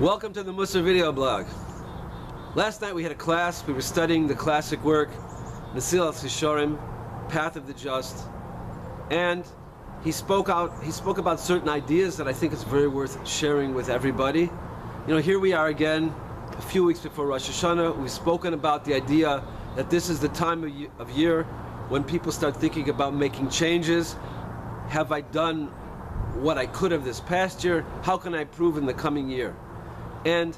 Welcome to the Musar video blog. Last night we had a class. We were studying the classic work, Mesilas Yesharim, Path of the Just, and he spoke about certain ideas that I think is very worth sharing with everybody. You know, here we are again, a few weeks before Rosh Hashanah. We've spoken about the idea that this is the time of year when people start thinking about making changes. Have I done what I could have this past year? How can I improve in the coming year? And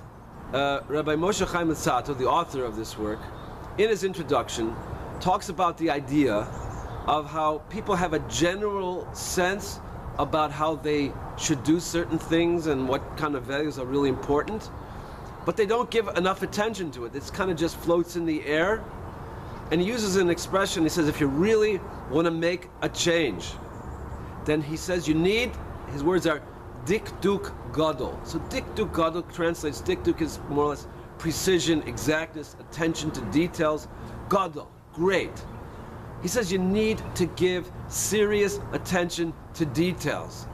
Rabbi Moshe Chaim Luzzatto, the author of this work, in his introduction, talks about the idea of how people have a general sense about how they should do certain things and what kind of values are really important, but they don't give enough attention to it. It's kind of just floats in the air. And he uses an expression. He says, if you really want to make a change, then he says you need, his words are, Dikduk Gadol. So Dikduk Gadol translates, Dikduk is more or less precision, exactness, attention to details. Gadol, great. He says you need to give serious attention to details.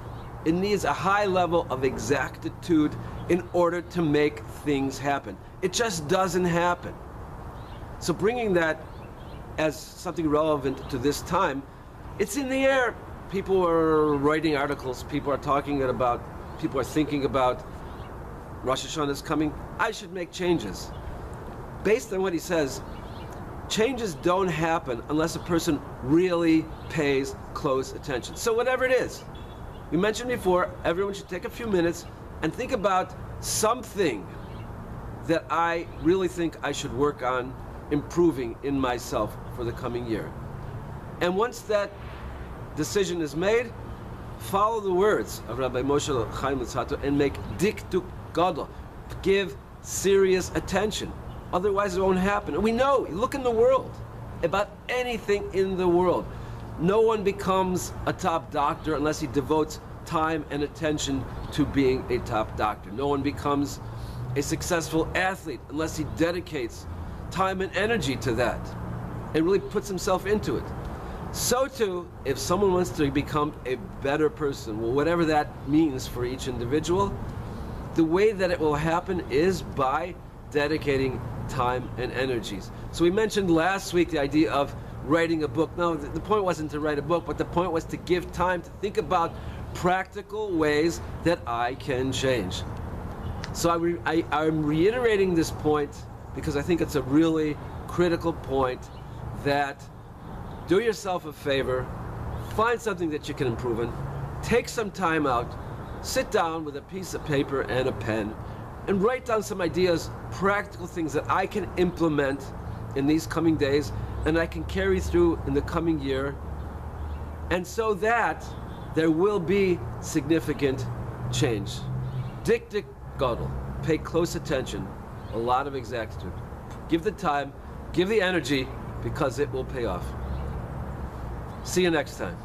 It needs a high level of exactitude in order to make things happen. It just doesn't happen. So bringing that as something relevant to this time, it's in the air. People are writing articles, people are talking about, people are thinking about Rosh Hashanah is coming. I should make changes. Based on what he says, changes don't happen unless a person really pays close attention. So whatever it is, we mentioned before, everyone should take a few minutes and think about something that I really think I should work on improving in myself for the coming year. And once that decision is made, follow the words of Rabbi Moshe Chaim Luzzatto and make Dikduk Gadol. Give serious attention. Otherwise it won't happen. And we know, look in the world, about anything in the world. No one becomes a top doctor unless he devotes time and attention to being a top doctor. No one becomes a successful athlete unless he dedicates time and energy to that and really puts himself into it. So too, if someone wants to become a better person, well, whatever that means for each individual, the way that it will happen is by dedicating time and energies. So we mentioned last week the idea of writing a book. No, the point wasn't to write a book, but the point was to give time to think about practical ways that I can change. So I'm reiterating this point because I think it's a really critical point, that do yourself a favor, find something that you can improve in, take some time out, sit down with a piece of paper and a pen, and write down some ideas, practical things that I can implement in these coming days and I can carry through in the coming year, and so that there will be significant change. Dikduk Gadol, pay close attention, a lot of exactitude. Give the time, give the energy, because it will pay off. See you next time.